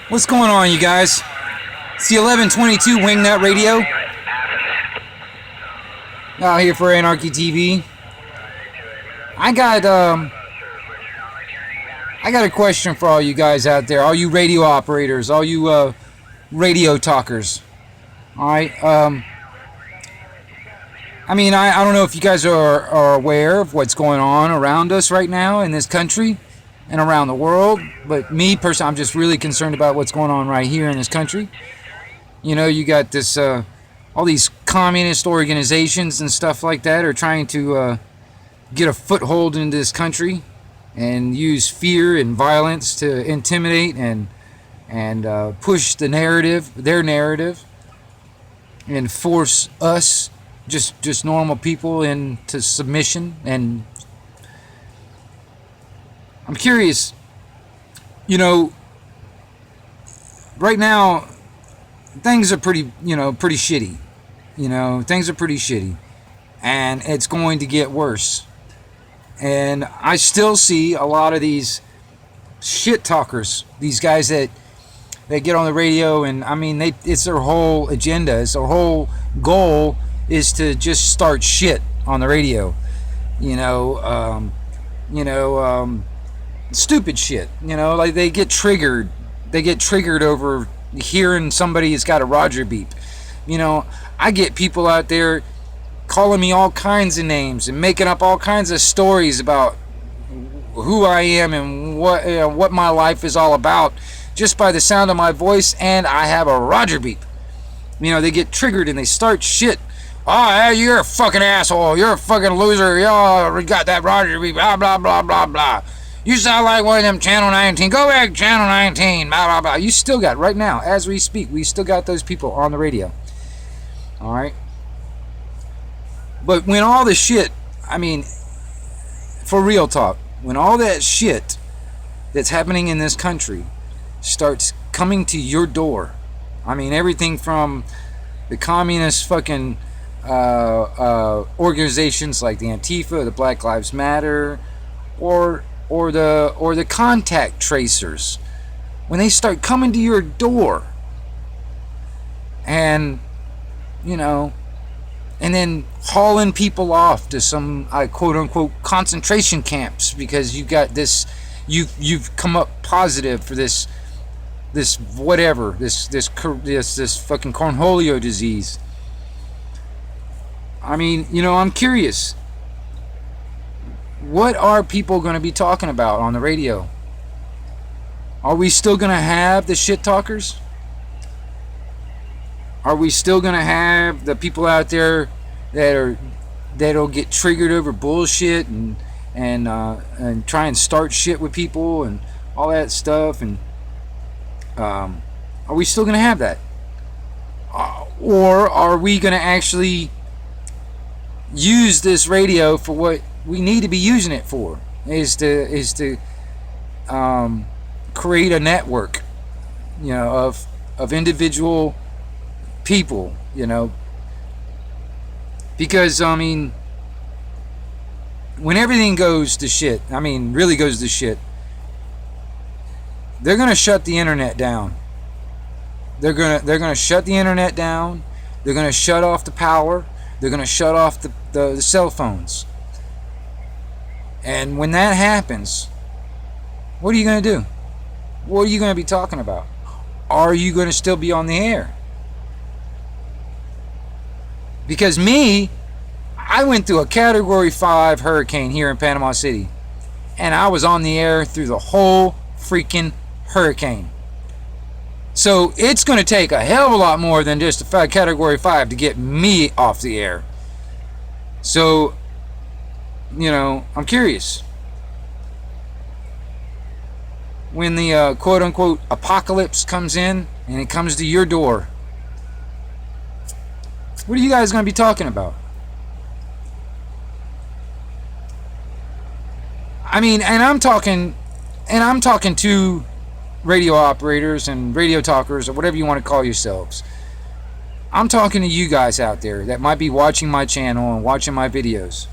What's going on, you guys? It's the 1122 Wingnut Radio out here for Anarchy TV. I got a question for all you guys out there, all you radio operators, all you radio talkers. All right. I don't know if you guys are aware of what's going on around us right now in this country and around the world, but me personally, I'm just really concerned about what's going on right here in this country. You know, you got this, all these communist organizations and stuff like that are trying to get a foothold in this country and use fear and violence to intimidate and push the narrative, their narrative, and force us, just normal people, into submission. And I'm curious, you know, right now things are pretty shitty. You know, things are pretty shitty, and it's going to get worse. And I still see a lot of these shit talkers, these guys that get on the radio, and I mean, it's their whole agenda, it's their whole goal is to just start shit on the radio. Stupid shit. You know, like they get triggered over hearing somebody has got a Roger beep. You know, I get people out there calling me all kinds of names and making up all kinds of stories about who I am and what my life is all about just by the sound of my voice, and I have a Roger beep. You know, they get triggered and they start shit. Oh, you're a fucking asshole. You're a fucking loser. You got that Roger beep. Blah, blah, blah, blah, blah. You sound like one of them Channel 19. Go back, Channel 19. Blah, blah, blah. You still got, right now, as we speak, we still got those people on the radio. All right? But when all the shit, I mean, for real talk, when all that shit that's happening in this country starts coming to your door, I mean, everything from the communist fucking organizations like the Antifa, the Black Lives Matter, or the contact tracers, when they start coming to your door, and you know, and then hauling people off to some quote unquote concentration camps because you got this, you've come up positive for this whatever, this fucking cornholio disease. I mean, you know, I'm curious. What are people going to be talking about on the radio? Are we still going to have the shit talkers? Are we still going to have the people out there that'll get triggered over bullshit and try and start shit with people and all that stuff? And are we still going to have that? Or are we going to actually use this radio for what we need to be using it for? Is to create a network, you know, of individual people, you know, because I mean, when everything goes to shit, I mean, really goes to shit, they're gonna shut the internet down. They're gonna shut the internet down. They're gonna shut off the power. They're gonna shut off the cell phones. And when that happens, what are you gonna do? What are you gonna be talking about? Are you gonna still be on the air? Because me, I went through a Category 5 hurricane here in Panama City, and I was on the air through the whole freaking hurricane. So it's going to take a hell of a lot more than just a Category 5 to get me off the air. So, you know, I'm curious. When the quote-unquote apocalypse comes in and it comes to your door, what are you guys going to be talking about? I mean, and I'm talking to radio operators and radio talkers, or whatever you want to call yourselves. I'm talking to you guys out there that might be watching my channel and watching my videos.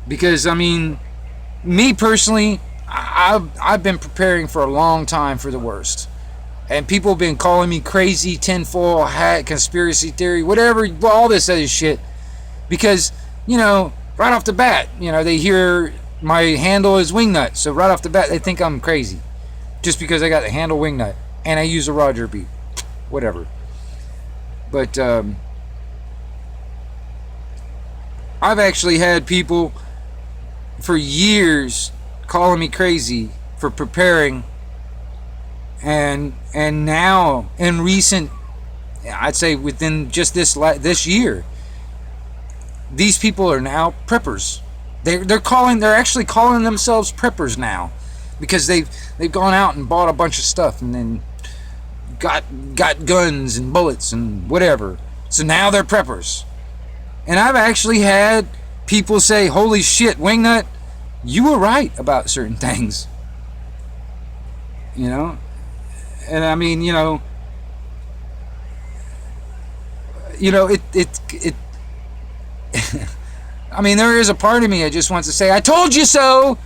Because, I mean, me personally, I've been preparing for a long time for the worst. And people have been calling me crazy, tinfoil hat, conspiracy theory, whatever, all this other shit. Because, right off the bat, they hear my handle is Wingnut. So right off the bat, they think I'm crazy. Just because I got the handle Wingnut. And I use a Roger beat. Whatever. But, I've actually had people for years calling me crazy for preparing, and now in recent, I'd say within just this year, these people are now preppers. They're actually calling themselves preppers now, because they've gone out and bought a bunch of stuff and then got guns and bullets and whatever. So now they're preppers. And I've actually had people say, holy shit, Wingnut, you were right about certain things. And I mean, it I mean, there is a part of me that just wants to say, I told you so.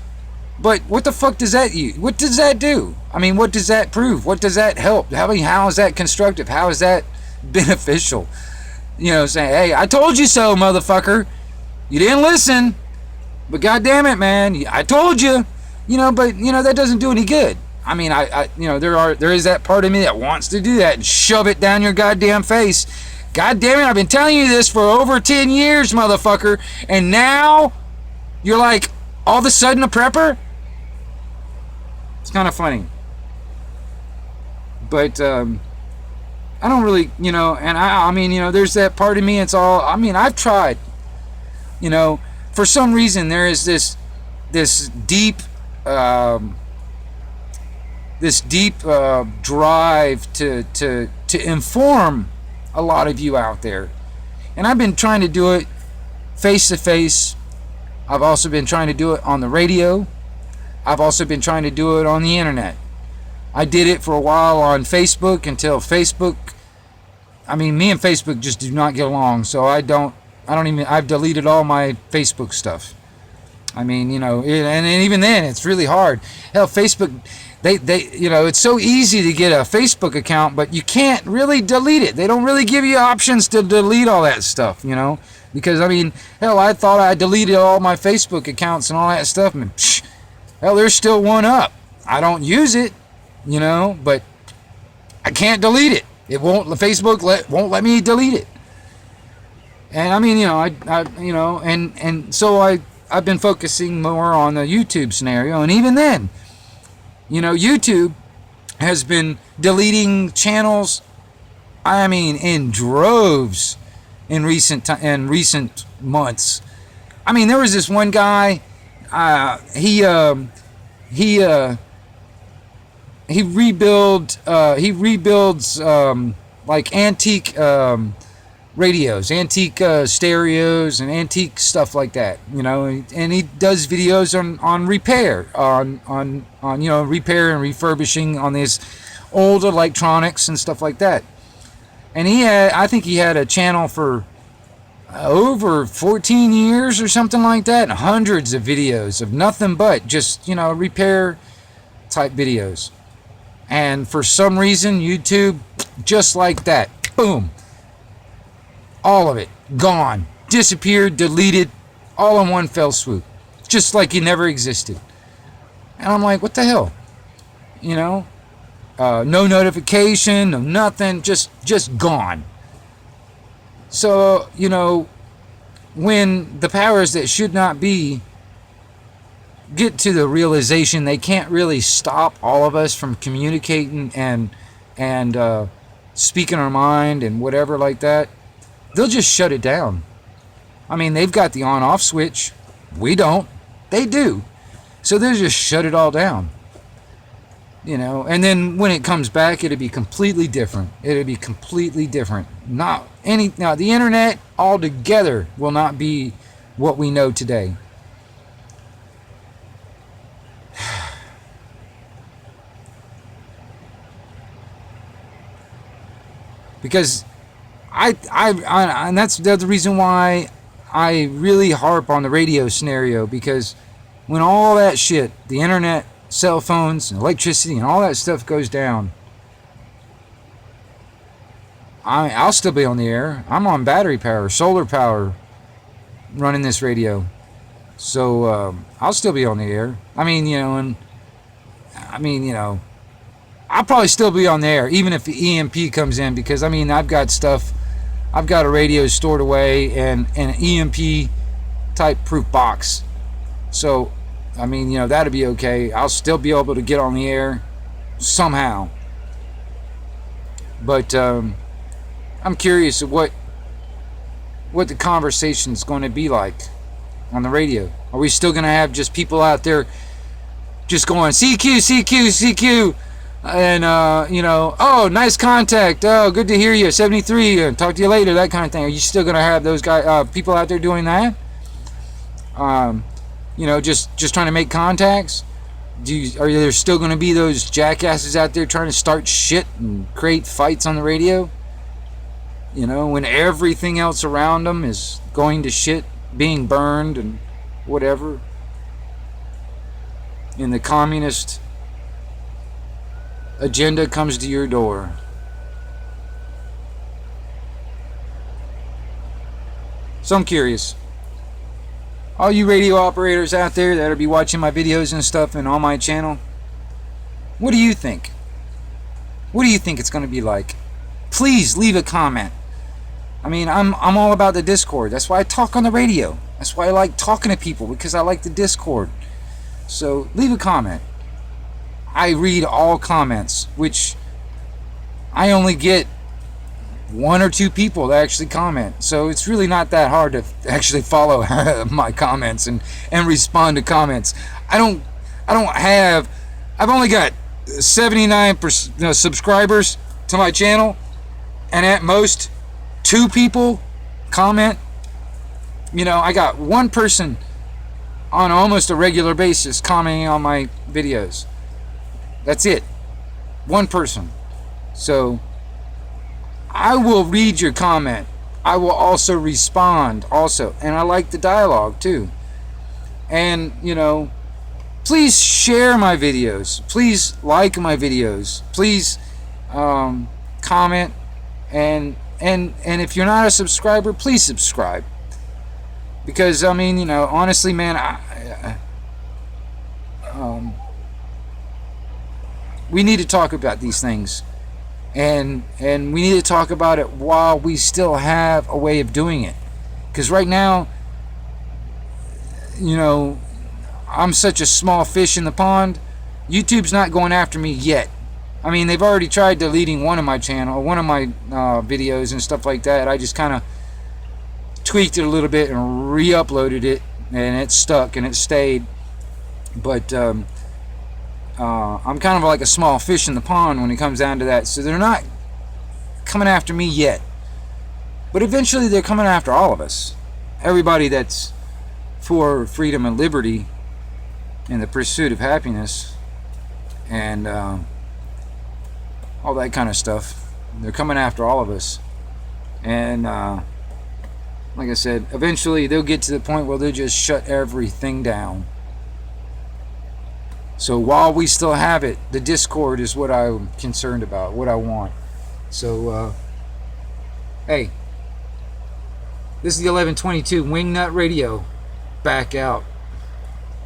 But what the fuck does that what does that do? I mean, what does that prove? What does that help? How is that constructive? How is that beneficial? Saying, hey, I told you so, motherfucker. You didn't listen. But goddamn it, man, I told you. But that doesn't do any good. I mean, there is that part of me that wants to do that and shove it down your goddamn face. God damn it, I've been telling you this for over 10 years, motherfucker. And now you're like all of a sudden a prepper? It's kind of funny. But I don't really, and I mean, there's that part of me. It's all, I mean, I've tried, for some reason there is this deep drive to inform a lot of you out there. And I've been trying to do it face to face. I've also been trying to do it on the radio. I've also been trying to do it on the internet. I did it for a while on Facebook until Facebook, I mean, me and Facebook just do not get along. So I've deleted all my Facebook stuff. I mean, and even then it's really hard. Hell, Facebook, they it's so easy to get a Facebook account, but you can't really delete it. They don't really give you options to delete all that stuff, because I mean, hell, I thought I deleted all my Facebook accounts and all that stuff, and hell, there's still one up. I don't use it, but I can't delete it. Facebook won't let me delete it. And I mean, so I've been focusing more on the YouTube scenario, and even then, YouTube has been deleting channels, I mean, in droves in recent months. I mean, there was this one guy, he rebuilds like antique radios, antique stereos, and antique stuff like that, and he does videos on repair, on repair and refurbishing on these old electronics and stuff like that. And I think he had a channel for over 14 years or something like that, and hundreds of videos of nothing but just repair type videos. And for some reason, YouTube, just like that, boom, all of it gone, disappeared, deleted, all in one fell swoop, just like he never existed. And I'm like, what the hell? No notification, no nothing, just gone. So when the powers that should not be get to the realization they can't really stop all of us from communicating and speaking our mind and whatever like that, they'll just shut it down. I mean, they've got the on-off switch. We don't. They do. So they'll just shut it all down. And then when it comes back, it'll be completely different. It'll be completely different. Now, the internet altogether will not be what we know today. Because and that's the reason why I really harp on the radio scenario, because when all that shit, the internet, cell phones and electricity and all that stuff goes down, I'll still be on the air. I'm on battery power, solar power, running this radio. So I'll still be on the air. I'll probably still be on the air, even if the EMP comes in, because I've got stuff. I've got a radio stored away and an EMP type proof box. So, that'll be okay. I'll still be able to get on the air somehow. But I'm curious of what the conversation's going to be like on the radio. Are we still going to have just people out there just going CQ, CQ, CQ, and oh, nice contact, oh, good to hear you, 73, and talk to you later, that kind of thing? Are you still going to have those people out there doing that? Just trying to make contacts? Are there still going to be those jackasses out there trying to start shit and create fights on the radio? When everything else around them is going to shit, being burned and whatever. And the communist agenda comes to your door. So I'm curious. All you radio operators out there that'll be watching my videos and stuff and on my channel, what do you think? What do you think it's going to be like? Please leave a comment. I'm all about the Discord. That's why I talk on the radio. That's why I like talking to people, because I like the Discord. So leave a comment. I read all comments, which I only get 1 or 2 people that actually comment. So it's really not that hard to actually follow my comments and respond to comments. I've only got 79% subscribers to my channel, and at most 2 people comment. I got 1 person on almost a regular basis commenting on my videos. That's it. 1 person. So I will read your comment. I will also respond also, and I like the dialogue too. And please share my videos. Please like my videos. Please comment, and if you're not a subscriber, please subscribe. Because honestly, man, we need to talk about these things, and we need to talk about it while we still have a way of doing it. Because right now, I'm such a small fish in the pond. YouTube's not going after me yet. They've already tried deleting one of my videos and stuff like that. I just kind of tweaked it a little bit and re-uploaded it, and it stuck and it stayed. But I'm kind of like a small fish in the pond when it comes down to that. So they're not coming after me yet, but eventually they're coming after all of us. Everybody that's for freedom and liberty and the pursuit of happiness and all that kind of stuff. They're coming after all of us. And like I said, eventually they'll get to the point where they'll just shut everything down. So while we still have it, the Discord is what I'm concerned about, what I want. So, hey, this is the 1122 Wingnut Radio. Back out.